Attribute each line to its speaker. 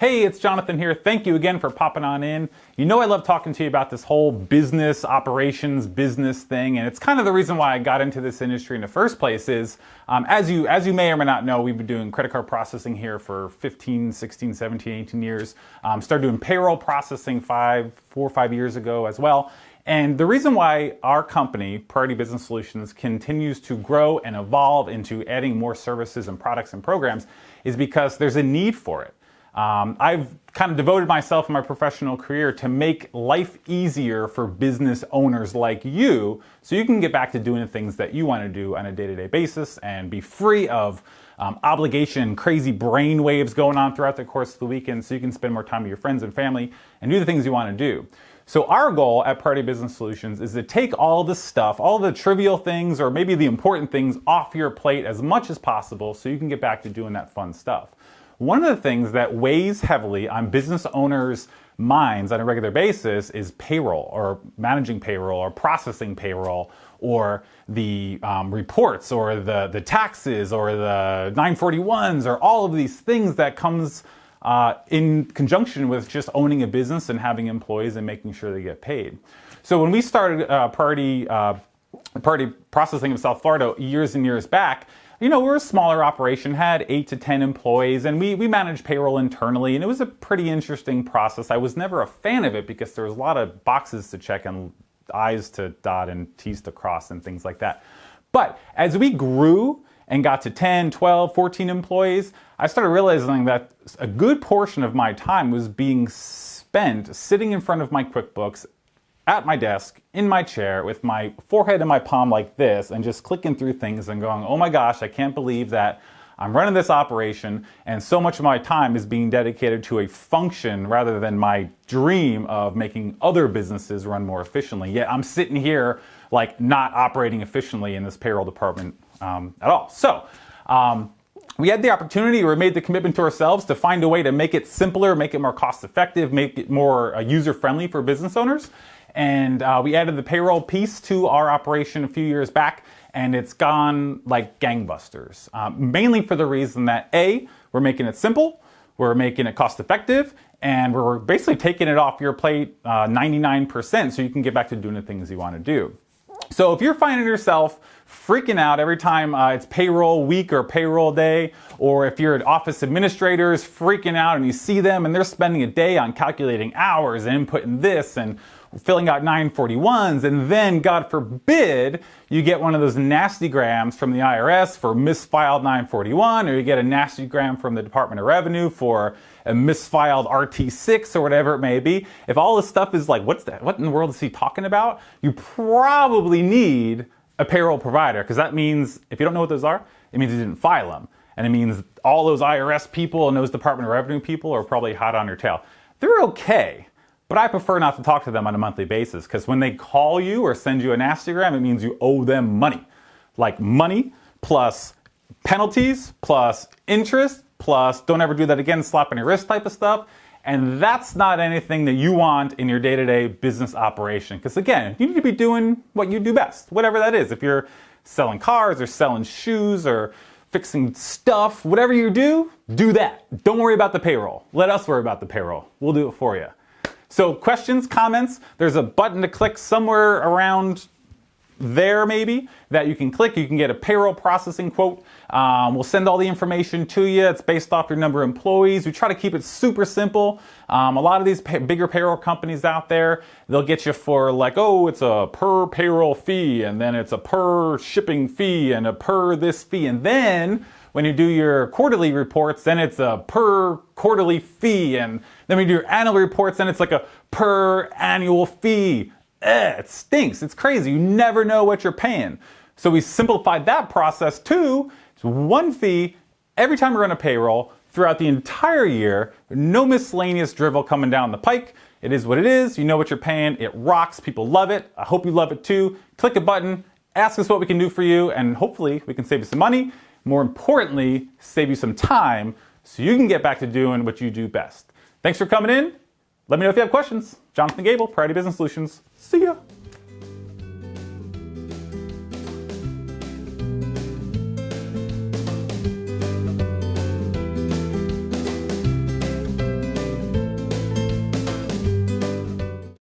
Speaker 1: Hey, it's Jonathan here. Thank you again for popping on in. You know I love talking to you about this whole business operations, business thing, and it's kind of the reason why I got into this industry in the first place is, as you may or may not know, we've been doing credit card processing here for 15, 16, 17, 18 years. Started doing payroll processing 4 or 5 years ago as well. And the reason why our company, Priority Business Solutions, continues to grow and evolve into adding more services and products and programs is because there's a need for it. I've kind of devoted myself in my professional career to make life easier for business owners like you so you can get back to doing the things that you want to do on a day-to-day basis and be free of obligation, crazy brain waves going on throughout the course of the weekend so you can spend more time with your friends and family and do the things you want to do. So our goal at Priority Business Solutions is to take all this stuff, all the trivial things or maybe the important things off your plate as much as possible so you can get back to doing that fun stuff. One of the things that weighs heavily on business owners' minds on a regular basis is payroll or managing payroll or processing payroll or the reports or the taxes or the 941s or all of these things that comes in conjunction with just owning a business and having employees and making sure they get paid. So when we started Priority Processing in South Florida years and years back, you know, we're a smaller operation, had 8 to 10 employees, and we managed payroll internally, and it was a pretty interesting process. I was never a fan of it because there was a lot of boxes to check and I's to dot and T's to cross and things like that. But as we grew and got to 10, 12, 14 employees, I started realizing that a good portion of my time was being spent sitting in front of my QuickBooks at my desk, in my chair, with my forehead in my palm like this, and just clicking through things and going, oh my gosh, I can't believe that I'm running this operation, and so much of my time is being dedicated to a function rather than my dream of making other businesses run more efficiently. Yet I'm sitting here like not operating efficiently in this payroll department at all. So we had the opportunity, or we made the commitment to ourselves to find a way to make it simpler, make it more cost effective, make it more user friendly for business owners. And we added the payroll piece to our operation a few years back, and it's gone like gangbusters. Mainly for the reason that A, we're making it simple, we're making it cost effective, and we're basically taking it off your plate 99% so you can get back to doing the things you want to do. So if you're finding yourself freaking out every time it's payroll week or payroll day, or if you're an office administrators freaking out and you see them and they're spending a day on calculating hours and inputting this and filling out 941s, and then, God forbid, you get one of those nasty grams from the IRS for misfiled 941, or you get a nasty gram from the Department of Revenue for a misfiled RT6 or whatever it may be. If all this stuff is like, what in the world is he talking about? You probably need a payroll provider, because that means, if you don't know what those are, it means you didn't file them. And it means all those IRS people and those Department of Revenue people are probably hot on your tail. They're okay. But I prefer not to talk to them on a monthly basis, because when they call you or send you a nasty gram, it means you owe them money. Like money plus penalties plus interest plus don't ever do that again, slap on your wrist type of stuff. And that's not anything that you want in your day-to-day business operation. Because again, you need to be doing what you do best, whatever that is. If you're selling cars or selling shoes or fixing stuff, whatever you do that. Don't worry about the payroll. Let us worry about the payroll. We'll do it for you. So questions, comments, there's a button to click somewhere around there maybe that you can click. You can get a payroll processing quote. We'll send all the information to you. It's based off your number of employees. We try to keep it super simple. A lot of these bigger payroll companies out there, they'll get you for like, oh, it's a per payroll fee, and then it's a per shipping fee and a per this fee. And then when you do your quarterly reports, then it's a per quarterly fee. And then when you do your annual reports, then it's like a per annual fee. It stinks. It's crazy. You never know what you're paying. So we simplified that process too. It's one fee every time we run a payroll throughout the entire year. No miscellaneous drivel coming down the pike. It is what it is. You know what you're paying. It rocks. People love it. I hope you love it too. Click a button, ask us what we can do for you, and hopefully we can save you some money. More importantly, save you some time so you can get back to doing what you do best. Thanks for coming in. Let me know if you have questions. Jonathan Gable, Priority Business Solutions. See ya.